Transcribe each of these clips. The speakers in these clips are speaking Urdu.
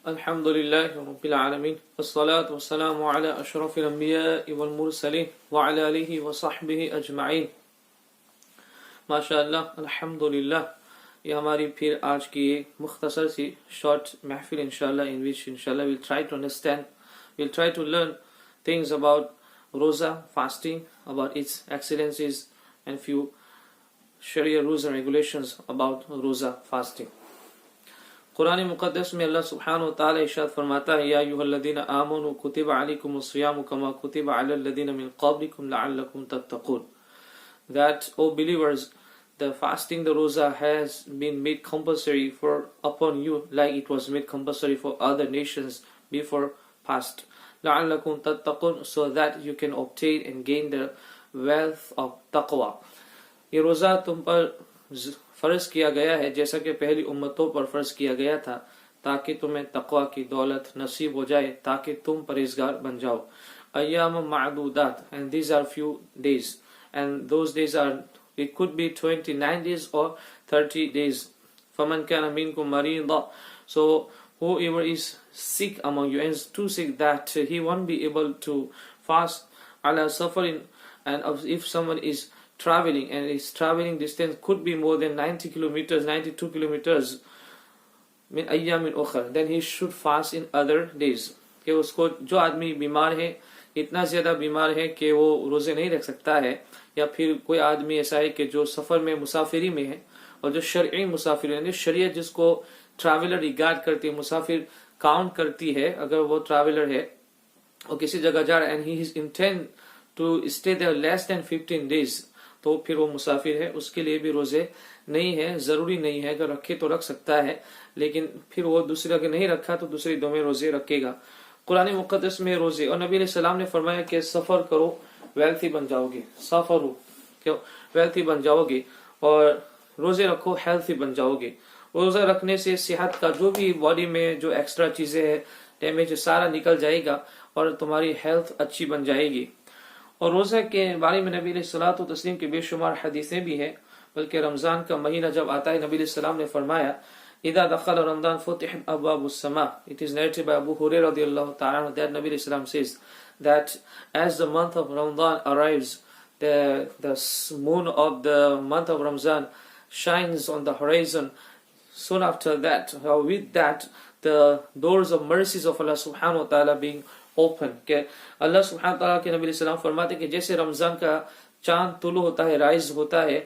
الحمد لله رب العالمين والصلاة والسلام على أشرف الأنبياء والمرسلين وعلى آله وصحبه أجمعين. ماشاءاللہ الحمدللہ. یہ ہماری پھر آج کی ایک مختصر سی شارٹ محفل انشاءاللہ in which inshallah we'll try to understand, we'll try to learn things about roza, fasting, about its excellencies and few Sharia rules and regulations about roza, fasting. قرآن مقدس میں اللہ سبحانہ و تعالی ارشاد فرماتا ہے یا ایھا الذین آمنوا کتب علیکم الصیام کما کتب علی الذین من قبلکم لعلکم تتقون. That, O believers, the fasting, the roza has been made compulsory upon you like it was made compulsory for other nations before past. لعلکم تتقون, so that you can obtain and gain the wealth of taqwa. یہ روزہ تم پر فرض کیا گیا ہے جیسا کہ پہلی امتوں پر فرض کیا گیا تھا تاکہ تمہیں تقوی کی دولت نصیب ہو جائے تاکہ تم پرہیزگار بن جاؤ. ایام معدودات, and these are few days, and those days are, it could be 29 days or 30 days. فَمَنْ كَانَ مِنْكُمْ مَرِيضًا, so whoever is sick among you and is too sick that he won't be able to fast, ala suffering, and if someone is traveling and his traveling distance could be more than 90 kilometers, 92 kilometers, min ayyamin ukhar, then he should fast in other days. کہ اس کو جو آدمی بیمار ہے, اتنا زیادہ بیمار ہے کہ وہ روزے نہیں رکھ سکتا ہے, یا پھر کوئی آدمی ایسا ہے کہ جو سفر میں مسافری میں ہے, اور جو شرعی مسافر ہے, شریعت جس کو ٹریولر ریگارڈ کرتی ہے, مسافر کاؤنٹ کرتی ہے, اگر وہ ٹریولر ہے اور کسی جگہ جا رہا ہے and he is intend to stay there less than 15 days, تو پھر وہ مسافر ہے, اس کے لیے بھی روزے نہیں ہے, ضروری نہیں ہے, اگر رکھے تو رکھ سکتا ہے, لیکن پھر وہ دوسرے اگر نہیں رکھا تو دوسرے دو میں روزے رکھے گا. قرآن مقدس میں روزے, اور نبی علیہ السلام نے فرمایا کہ سفر کرو ویلتھی بن جاؤ گے, سفرو کہ ویلتھی بن جاؤ گے, اور روزے رکھو ہیلتھی بن جاؤ گے. روزہ رکھنے سے صحت کا جو بھی باڈی میں جو ایکسٹرا چیزیں ہیں ڈیمیج سارا نکل جائے گا اور تمہاری ہیلتھ اچھی بن جائے گی. اور روزہ کے بارے میں نبی علیہ الصلوۃ والتسلیم کے بے شمار حدیثیں بھی ہیں, بلکہ رمضان کا مہینہ جب آتا ہے نبی علیہ السلام نے فرمایا اذا دخل رمضان فتحت ابواب السماء. It is narrated by Abu Hurairah radiallahu ta'ala that Nabi علیہ السلام says that as the month of Ramadan arrives, the moon of the month of Ramadan shines on the horizon. Soon after that, with that, the doors of mercies of Allah subhanahu wa ta'ala being open. کہ اللہ سبحانہ تعالیٰ کے نبی علیہ السلام فرماتے کہ جیسے رمضان کا چاند طلوع ہوتا ہے, رائز ہوتا ہے,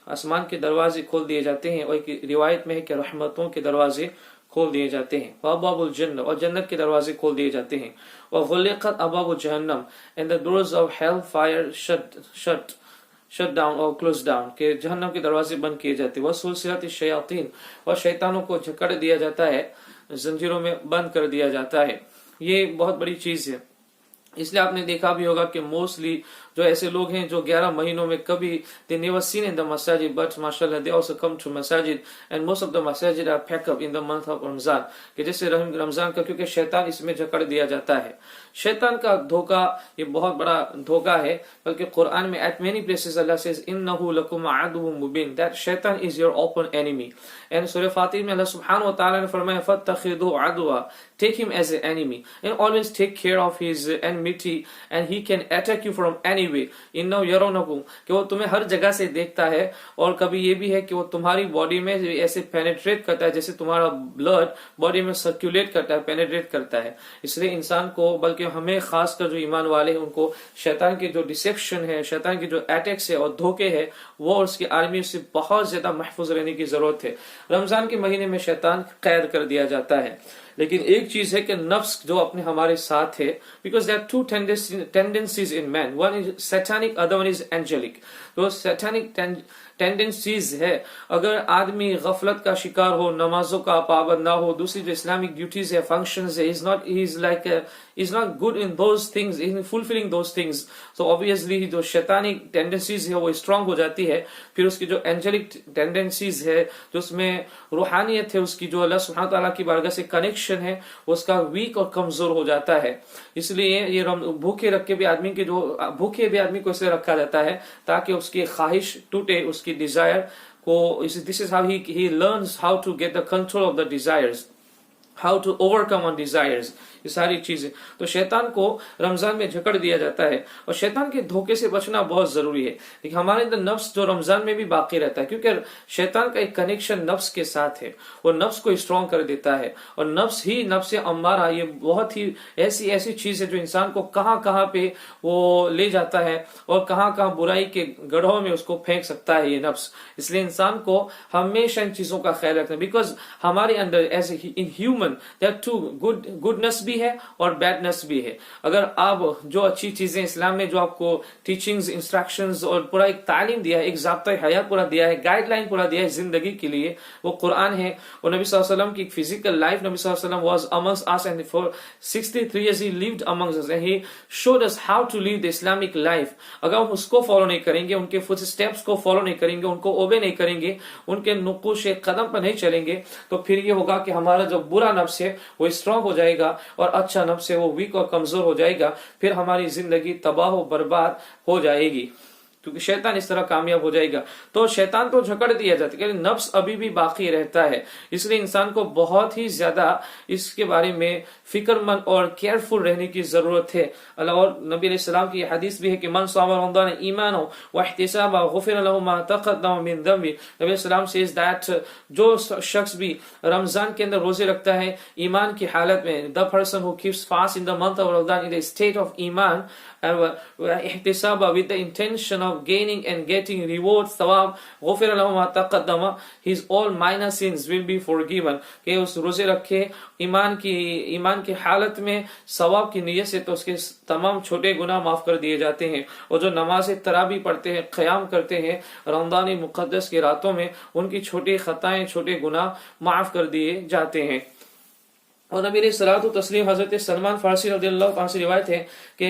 آسمان کے دروازے کھول دیے جاتے ہیں, اور ایک روایت میں ہے کہ رحمتوں کے دروازے کھول دیے جاتے ہیں, وابواب الجنہ, اور جنت کے دروازے کھول دیے جاتے ہیں, وغلقت ابواب جہنم, and the doors of hell fire shut down or closed down, کہ جہنم کے دروازے بند کیے جاتے ہیں, وسلسلۃ الشیاطین, اور شیطانوں کو جکڑ دیا جاتا ہے, زنجیروں میں بند کر دیا جاتا ہے. یہ بہت بڑی چیز ہے. اس لیے آپ نے دیکھا بھی ہوگا کہ موسٹلی جو ایسے لوگ ہیں جو 11 مہینوں میں کبھی they never seen in the masajid, but mashallah they also come to masajid, and most of the masajid are packed up in the month of Ramzan. کہ جیسے رمضان کا, کیونکہ شیطان اس میں جکڑ دیا جاتا ہے. شیطان کا دھوکہ یہ بہت بڑا دھوکہ ہے, بلکہ قرآن میں at many places Allah says انه لکم عدو مبین, that shaitan is your open enemy. And سورہ فاتر میں اللہ سبحانہ و تعالی نے فرمایا فاتخذوا عدوا, take him as an enemy and always take care of his enmity, and he can attack you from any way. انہو یرونکم, کہ وہ تمہیں ہر جگہ سے دیکھتا ہے, اور کبھی یہ بھی ہے کہ وہ تمہاری باڈی میں ایسے پینیٹریٹ کرتا ہے جیسے تمہارا بلڈ باڈی میں سرکولیٹ کرتا ہے, پینیٹریٹ کرتا ہے. اس لیے انسان کو, بلکہ ہمیں خاص کر جو ایمان والے ہیں ان کو شیطان کی جو ڈسیپشن ہے, شیطان کی جو اٹیکس ہے اور دھوکے ہے, وہ اور اس کی آرمی سے بہت زیادہ محفوظ رہنے کی ضرورت ہے. رمضان کے مہینے میں شیطان قید کر دیا جاتا ہے, لیکن ایک چیز ہے کہ نفس جو اپنے ہمارے ساتھ ہے, because there are two tendencies in man, one is satanic, other one is angelic. تو satanic ٹینڈنسیز ہے, اگر آدمی غفلت کا شکار ہو, نمازوں کا پابند نہ ہو, دوسری جو اسلامک ڈیوٹیز ہے, فنکشنز ہے, is not good in those things, in fulfilling those things, so obviously جو شیطانی ٹینڈنسیز ہے وہ اسٹرانگ ہو جاتی ہے. پھر اس کی جو اینجلک ٹینڈنسیز ہے, جو اس میں روحانیت ہے, اس کی جو اللہ سبحانہ تعالیٰ کی بارگاہ سے کنیکشن ہے, اس کا ویک اور کمزور ہو جاتا ہے. اس لیے یہ بھوکے رکھ کے بھی آدمی کے جو بھوکے بھی آدمی کو اس لیے رکھا جاتا ہے تاکہ اس کی خواہش ٹوٹے, اس کی desire کو, this is how he learns how to get the control of the desires. how to overcome on desires, یہ ساری چیزیں. تو شیطان کو رمضان میں جکڑ دیا جاتا ہے اور شیطان کے دھوکے سے بچنا بہت ضروری ہے. لیکن ہمارے اندر نفس جو رمضان میں بھی باقی رہتا ہے، کیونکہ شیطان کا ایک کنیکشن نفس کے ساتھ ہے، وہ نفس کو اسٹرانگ کر دیتا ہے. اور نفس ہی نفس امارہ یہ بہت ہی ایسی چیز ہے جو انسان کو کہاں کہاں پہ وہ لے جاتا ہے اور کہاں کہاں برائی کے گڑھوں میں اس کو پھینک سکتا ہے یہ نفس. اس لیے انسان کو ہمیشہ ان چیزوں کا خیال رکھنا ہے، بیکاز ہمارے اندر as a human there to goodness بھی ہے اور بیڈنس بھی ہے. اگر آپ جو اچھی چیزیں اسلام میں جو آپ کو ٹیچنگز، انسٹرکشنز اور پورا ایک تعلیم دیا ہے، ایک ضابطۂ حیات پورا دیا ہے، گائیڈ لائن پورا دیا ہے زندگی کے لیے، وہ قرآن ہے. اور نبی صلی اللہ علیہ وسلم کی فزیکل لائف، نبی صلی اللہ علیہ وسلم was amongst us and for 63 years he lived amongst us and he showed us how to live the Islamic life. اگر ہم اس کو فالو نہیں کریں گے، ان کے فوٹ اسٹیپس کو فالو نہیں کریں گے، ان کو اوبے نہیں کریں گے، ان کے نقوش قدم پر نہیں چلیں گے، تو پھر یہ ہوگا کہ ہمارا جو برا نفس ہے وہ اسٹرانگ ہو جائے گا اور اچھا نفس ہے وہ ویک اور کمزور ہو جائے گا. پھر ہماری زندگی تباہ و برباد ہو جائے گی، کیونکہ شیطان اس طرح کامیاب ہو جائے گا. تو شیطان تو جھکڑ دیا جاتا ہے لیکن نفس ابھی بھی باقی رہتا ہے. اس لیے انسان کو بہت ہی زیادہ اس کے بارے میں فکر مند اور کیئرفل رہنے کی ضرورت ہے. اللہ اور نبی علیہ السلام کی یہ حدیث بھی ہے کہ من صام رمضان ایمانا واحتسابا غفر له ما تقدم من ذنبه. نبی علیہ السلام says that جو شخص بھی رمضان کے اندر روزے رکھتا ہے ایمان کی حالت میں، the person who keeps fast in the month of Ramadan in the state of iman and ihtisaba with the intention of gaining and getting reward thawab غفر له ما تقدم, his all minor sins will be forgiven. کہ اس روزے رکھے ایمان کی حالت میں ثواب کی نیت سے تو اس کے تمام چھوٹے گناہ معاف کر دیے جاتے ہیں. اور جو نماز تراویح پڑھتے ہیں، قیام کرتے ہیں رمضان مقدس کی راتوں میں، ان کی چھوٹی خطائیں، چھوٹے گناہ معاف کر دیے جاتے ہیں. اور نبی علیہ الصلوۃ والتسلیم حضرت سلمان فارسی رضی اللہ عنہ سے روایت ہے کہ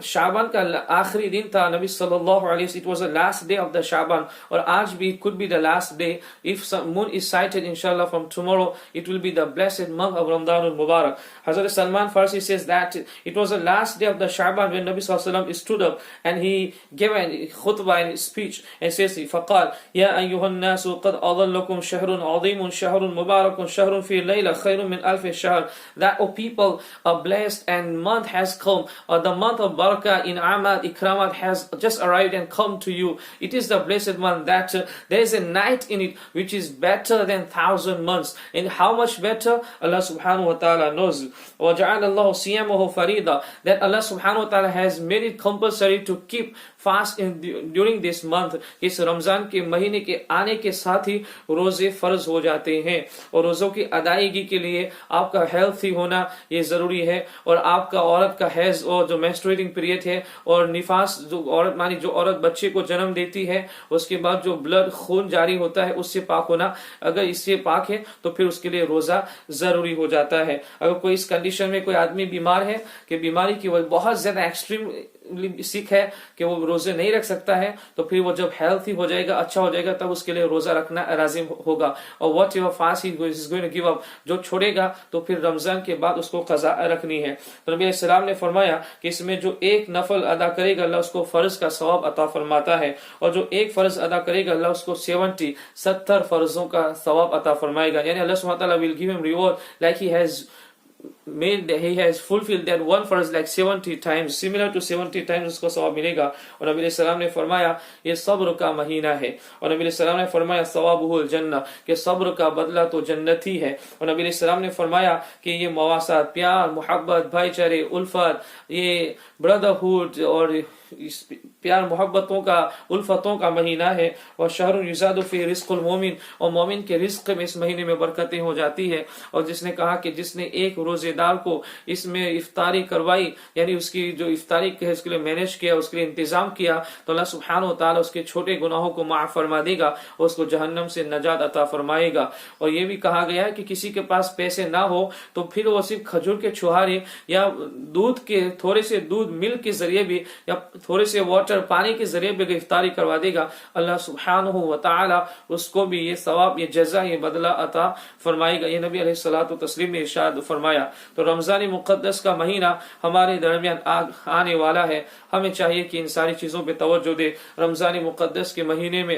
شعبان کا آخری دن تھا. نبی صلی اللہ علیہ وسلم, it was the last day of the Shaban, اور آج بھی could be the last day. If some moon is sighted inshallah from tomorrow, it will be the blessed month of Ramadan al-Mubarak. Hazrat Salman Farsi says that it was the last day of the Shaban when Nabi sallallahu alaihi wasallam stood up and he gave a khutbah and speech and says فقال يا أيها الناس قد أظلكم شهر عظيم شهر مبارك شهر في ليلة خير من ألف شهر. That, O people, are blessed and month has come, or the month of barakah in Ahmad Ikramat has just arrived and come to you. It is the blessed month that there is a night in it which is better than 1,000 months. And how much better? Allah subhanahu wa ta'ala knows. وَجَعَلَ اللَّهُ صِيَامَهُ فَرِيضًا, that Allah subhanahu wa ta'ala has made it compulsory to keep fast during this month. اس رمضان کے مہینے کے آنے کے ساتھ ہی روزے فرض ہو جاتے ہیں. اور روزوں کی ادائیگی کے لیے آپ کا ہیلتھی ہونا یہ ضروری ہے. اور آپ کا عورت کا حیض اور جو مینسٹریٹنگ پیریڈ ہے اور نفاس جو عورت بچے کو جنم دیتی ہے اس کے بعد جو بلڈ خون جاری ہوتا ہے اس سے پاک ہونا، اگر اس سے پاک ہے تو پھر اس کے لیے روزہ ضروری ہو جاتا ہے. اگر کوئی اس کنڈیشن میں کوئی آدمی بیمار ہے کہ بیماری کی وجہ بہت زیادہ ایکسٹریم سکھ ہے کہ وہ روزے نہیں رکھ سکتا ہے، تو پھر وہ جب ہیلتھی ہو جائے گا، اچھا ہو جائے گا، تب اس کے لیے روزہ رکھنا لازم ہوگا. اور whatever fast he is going to give up, جو چھوڑے گا تو پھر رمضان کے بعد اس کو قضا رکھنی ہے. تو نبی علیہ السلام نے فرمایا کہ اس میں جو ایک نفل ادا کرے گا اللہ اس کو فرض کا ثواب عطا فرماتا ہے، اور جو ایک فرض ادا کرے گا اللہ اس کو 70 فرضوں کا ثواب عطا فرمائے گا. یعنی اللہ سبحانہ وتعالی will give him reward like he has fulfilled that one فرض like 70 times, similar to 70 times اس کو ثواب ملے گا. اور نبی علیہ السلام نے فرمایا یہ صبر کا مہینہ ہے. اور نبی علیہ السلام نے فرمایا ثوابہ الجنہ، کہ صبر کا بدلہ تو جنت ہی ہے. اور نبی علیہ السلام نے فرمایا کہ یہ مواسات، پیار، محبت، بھائی چارے، الفت، یہ بردرہوڈ اور پیار محبتوں کا، الفتوں کا مہینہ ہے. اور شہر یزاد فی رزق المومن، اور مومن کے رزق میں اس مہینے میں برکتیں ہو جاتی ہے. اور جس نے کہا کہ جس نے ایک روزے دار کو اس میں افطاری کروائی، یعنی اس کی جو افطاری ہے اس کے لیے مینیج کیا، اس کے لیے انتظام کیا، تو اللہ سبحانہ و تعالی اس کے چھوٹے گناہوں کو معاف فرما دے گا اور اس کو جہنم سے نجات عطا فرمائے گا. اور یہ بھی کہا گیا ہے کہ کسی کے پاس پیسے نہ ہو تو پھر وہ صرف کھجور کے چھہارے یا دودھ کے تھوڑے سے دودھ ملک کے ذریعے بھی یا تھوڑے سے واٹر پانی کے ذریعے بھی افطاری کروا دے گا، اللہ سبحانہ و تعالی اس کو بھی یہ ثواب، یہ جزا، یہ بدلہ عطا فرمائے گا. یہ نبی علیہ الصلوۃ والتسلیم نے ارشاد فرمایا. تو رمضان مقدس کا مہینہ ہمارے درمیان آنے والا ہے. ہمیں چاہیے کہ ان ساری چیزوں پہ توجہ دے. رمضان مقدس کے مہینے میں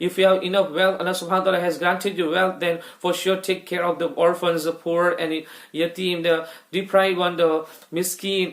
if you have enough wealth, Allah subhanahu wa ta'ala has granted you wealth, then for sure take care of the orphans, the poor and yatim, the deprived one, the miskin,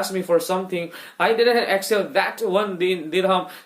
asked me for something, I didn't accept that one dirham,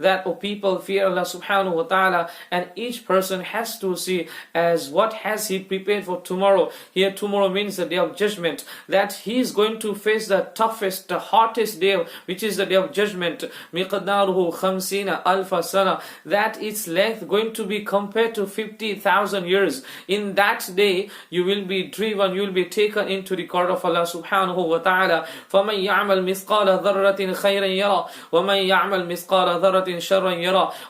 That O people fear Allah subhanahu wa ta'ala, and each person has to see as what has he prepared for tomorrow. Here tomorrow means the day of judgment, that he is going to face the toughest, the hottest day, which is the day of judgment. Miqdaruhu khamsina alfa sana, that its length going to be compared to 50,000 years. In that day you will be driven, you will be taken into the court of Allah subhanahu wa ta'ala. فَمَنْ يَعْمَلْ مِثْقَالَ ذَرَّةٍ خَيْرًا يَرَى وَمَنْ يَعْمَلْ مِثْقَالَ ذَرَّةٍ شَرًّا يَرَى.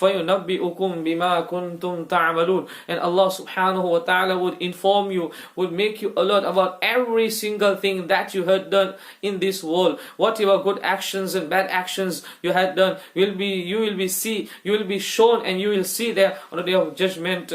فَيُنَبِّئُكُمْ بِمَا كُنْتُمْ تَعْمَلُونَ. And Allah subhanahu wa ta'ala would inform you, would make you alert about every single thing that you had done in this world. Whatever good actions and bad actions you had done, you will be shown and you will see there on the day of judgment.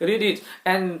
read it and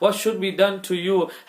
what should be done to you.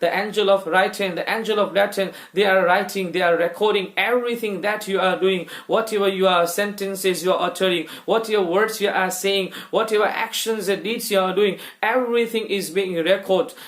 the angel of right hand, the angel of left hand, they are writing, they are recording everything that you are doing, whatever your sentences you are uttering, whatever words you are saying, whatever actions and deeds you are doing, everything is being recorded.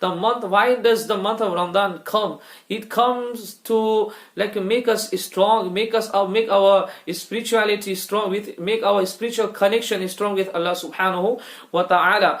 the month, why does the month of Ramadan come? It comes to like make us strong, make our spirituality strong, make our spiritual connection strong with Allah subhanahu wa ta'ala.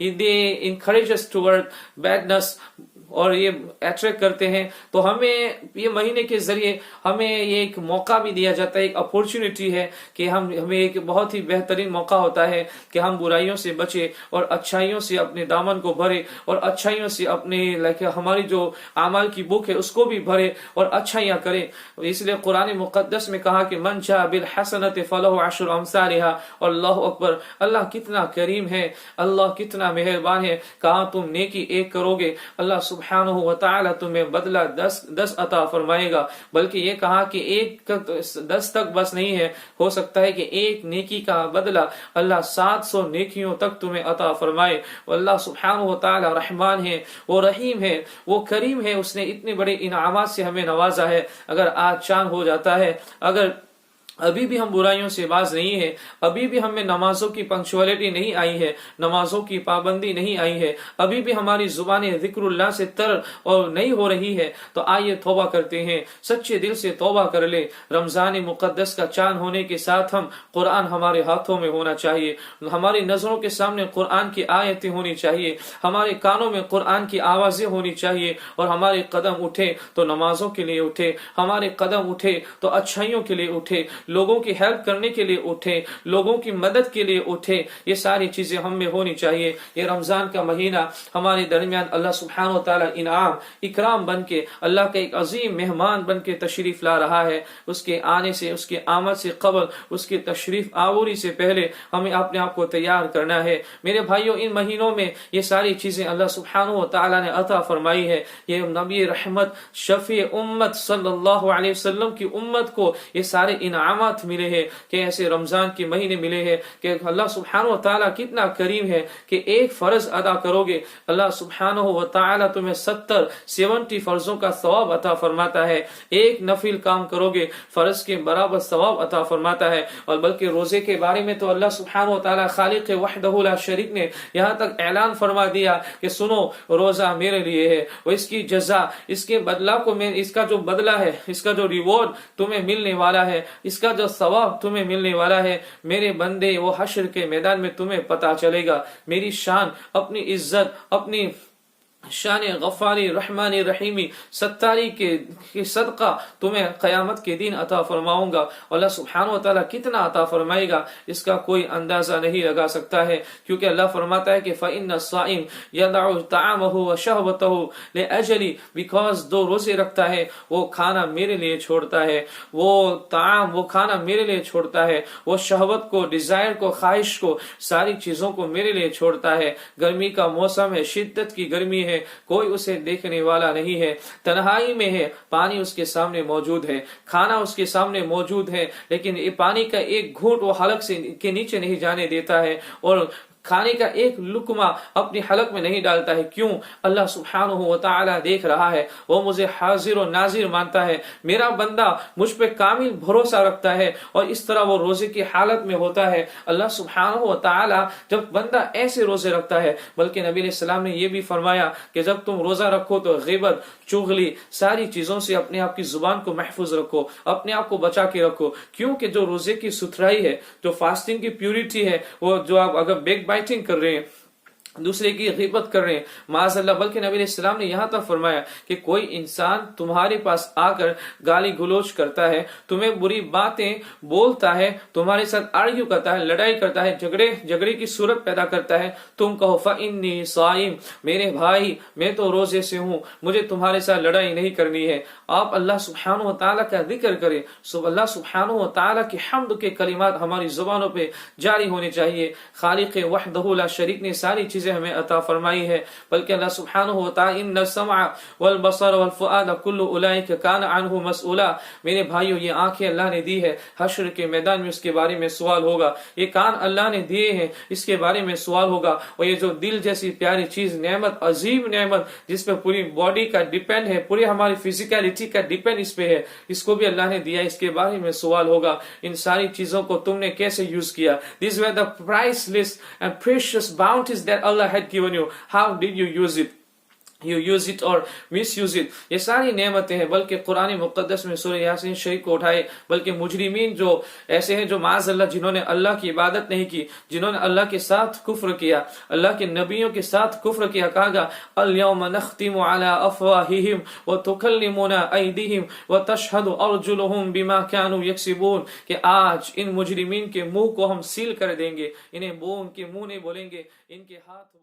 They encourage us toward badness, اور یہ اٹریکٹ کرتے ہیں، تو ہمیں یہ مہینے کے ذریعے ہمیں یہ ایک موقع بھی دیا جاتا ہے، ایک اپورچونٹی ہے کہ ہمیں ایک بہت ہی بہترین موقع ہوتا ہے کہ ہم برائیوں سے بچے اور اچھائیوں سے اپنے دامن کو بھرے، اور اچھائیوں سے اپنے ہماری جو اعمال کی بک ہے اس کو بھی بھرے اور اچھائیاں کریں۔ اس لیے قرآن مقدس میں کہا کہ من جاء بالحسنۃ فلہ عشر امثالها، اور اللہ اکبر، اللہ کتنا کریم ہے، اللہ کتنا مہربان ہے۔ کہا تم نیکی ایک کرو گے، اللہ سبحانہ و تعالی تمہیں بدلہ 10 عطا فرمائے گا، بلکہ یہ کہا کہ 10 تک بس نہیں ہے، ہو سکتا ہے کہ ایک نیکی کا بدلہ اللہ 700 نیکیوں تک تمہیں عطا فرمائے۔ اللہ سبحانہ و تعالی رحمان ہے، وہ رحیم ہے، وہ کریم ہے، اس نے اتنے بڑے انعامات سے ہمیں نوازا ہے۔ اگر آج چاند ہو جاتا ہے، اگر ابھی بھی ہم برائیوں سے باز نہیں ہے، ابھی بھی ہمیں نمازوں کی پنکچوالٹی نہیں آئی ہے، نمازوں کی پابندی نہیں آئی ہے، ابھی بھی ہماری زبانیں ذکر اللہ سے تر اور نہیں ہو رہی ہے، تو آئیے توبہ کرتے ہیں، سچے دل سے توبہ کر لے۔ رمضان مقدس کا چاند ہونے کے ساتھ ہم قرآن ہمارے ہاتھوں میں ہونا چاہیے، ہماری نظروں کے سامنے قرآن کی آیتیں ہونی چاہیے، ہمارے کانوں میں قرآن کی آوازیں ہونی چاہیے، اور ہمارے قدم اٹھے تو نمازوں کے لیے اٹھے، ہمارے قدم اٹھے تو اچھائیوں کے لیے اٹھے، لوگوں کی ہیلپ کرنے کے لیے اٹھے، لوگوں کی مدد کے لیے اٹھے۔ یہ ساری چیزیں ہم میں ہونی چاہیے۔ یہ رمضان کا مہینہ ہمارے درمیان اللہ سبحانہ و تعالی انعام اکرام بن کے، اللہ کا ایک عظیم مہمان بن کے تشریف لا رہا ہے۔ اس کے آنے سے، اس کے آمد سے قبل، اس کے تشریف آوری سے پہلے ہمیں اپنے آپ کو تیار کرنا ہے۔ میرے بھائیوں، ان مہینوں میں یہ ساری چیزیں اللہ سبحانہ و تعالی نے عطا فرمائی ہے۔ یہ نبی رحمت شفیع امت صلی اللہ علیہ وسلم کی امت کو یہ سارے انعامات ملے ہیں کہ ایسے رمضان کے مہینے ملے ہیں کہ اللہ سبحانہ و تعالیٰ کتنا کریم ہے کہ ایک فرض ادا کرو گے، اللہ سبحانہ و تعالیٰ تمہیں 70 فرضوں کا ثواب عطا فرماتا ہے۔ ایک نفل کام کرو گے، فرض کے برابر ثواب عطا فرماتا ہے۔ اور بلکہ روزے کے بارے میں تو اللہ سبحانہ و تعالیٰ خالق وحدہ لا شریک نے یہاں تک اعلان فرما دیا کہ سنو، روزہ میرے لیے ہے، اور اس کی جزا، اس کے بدلہ کو میں، اس کا جو بدلہ ہے، اس کا جو ریوارڈ تمہیں ملنے والا ہے، اس کا جو ثواب تمہیں ملنے والا ہے، میرے بندے، وہ حشر کے میدان میں تمہیں پتا چلے گا۔ میری شان، اپنی عزت، اپنی شان غفاری رحمانی رحیمی ستاری کے صدقہ تمہیں قیامت کے دن عطا فرماؤں گا۔ اللہ سبحانہ و تعالیٰ کتنا عطا فرمائے گا اس کا کوئی اندازہ نہیں لگا سکتا ہے، کیونکہ اللہ فرماتا ہے کہ فَإِنَّ الصَّائِمَ يَدَعُ طَعَامَهُ وَشَهْوَتَهُ لِأَجَلِي، بیکاز جو روزے رکھتا ہے وہ کھانا میرے لیے چھوڑتا ہے، وہ طعام، وہ کھانا میرے لیے چھوڑتا ہے، وہ شہوت کو، ڈیزائر کو، خواہش کو، ساری چیزوں کو میرے لیے چھوڑتا ہے۔ گرمی کا موسم ہے، شدت کی گرمی ہے، کوئی اسے دیکھنے والا نہیں ہے، تنہائی میں ہے، پانی اس کے سامنے موجود ہے، کھانا اس کے سامنے موجود ہے، لیکن یہ پانی کا ایک گھونٹ وہ حلق سے کے نیچے نہیں جانے دیتا ہے، اور کھانے کا ایک لقمہ اپنی حلق میں نہیں ڈالتا ہے۔ کیوں؟ اللہ سبحانہ و تعالی دیکھ رہا ہے، وہ مجھے حاضر و ناظر مانتا ہے، میرا بندہ مجھ پہ کامل بھروسہ رکھتا ہے، اور اس طرح وہ روزے کی حالت میں ہوتا ہے۔ اللہ سبحانہ و تعالی جب بندہ ایسے روزے رکھتا ہے، بلکہ نبی علیہ السلام نے یہ بھی فرمایا کہ جب تم روزہ رکھو تو غیبت، چغلی، ساری چیزوں سے اپنے آپ کی زبان کو محفوظ رکھو، اپنے آپ کو بچا کے رکھو، کیونکہ جو روزے کی ستھرائی ہے، جو فاسٹنگ کی پیورٹی ہے، وہ جو آپ اگر بیک بائٹنگ کر رہے ہیں، دوسرے کی غیبت کر رہے ہیں، معاذ اللہ، بلکہ نبی علیہ السلام نے یہاں تک فرمایا کہ کوئی انسان تمہارے پاس آ کر گالی گلوچ کرتا ہے، تمہیں بری باتیں بولتا ہے، تمہارے ساتھ آرگیو کرتا ہے، لڑائی کرتا ہے، جھگڑے کی صورت پیدا کرتا ہے، تم کہو فَإِنِّي صَائِمٌ، میرے بھائی میں تو روزے سے ہوں، مجھے تمہارے ساتھ لڑائی نہیں کرنی ہے۔ آپ اللہ سبحانہ و تعالیٰ کا ذکر کریں، اللہ سبحانہ و تعالیٰ کی حمد کے کلمات ہماری زبانوں پہ جاری ہونے چاہیے۔ خالق وحدہ لا شریک نے ساری چیزیں ہمیں عطا فرمائی ہے، بلکہ اللہ سبحانہ و تعالی ان السمع والبصر والفؤاد كل اولئک کان عنہ مسئولا، میرے بھائیو یہ آنکھیں اللہ نے دی ہے، حشر کے میدان میں اس کے بارے میں سوال ہوگا، یہ کان اللہ نے دیے ہیں، اس کے بارے میں سوال ہوگا، اور یہ جو دل جیسی پیاری چیز، نعمت، عظیم نعمت جس پہ پوری باڈی کا ڈیپینڈ ہے، پوری ہماری فزیکلٹی کا ڈیپینڈ اس پہ ہے، اس کو بھی اللہ نے دیا، اس کے بارے میں سوال ہوگا۔ ان ساری چیزوں کو تم نے کیسے یوز کیا؟ These were the priceless and precious bounties that Allah had given you. How did you use it? you use it or misuse it. یہ ساری نعمتیں ہیں. بلکہ قرآن مقدس میں سورہ یاسین شریف کو اٹھائے. بلکہ مجرمین جو ایسے ہیں جو معاذ اللہ جنہوں نے اللہ کی عبادت نہیں کی, جنہوں نے اللہ کے ساتھ کفر کیا, اللہ کے نبیوں کے ساتھ کفر کیا, کہا گا اليوم نختم على افواہہم وتکلمنا ایدیہم وتشہد ارجلہم بما كانوا یکسبون, کہ آج ان مجرمین کے منہ کو ہم سیل کر دیں گے. انہیں وہ ان کے منہ نہیں بولیں گے, ان کے ہاتھ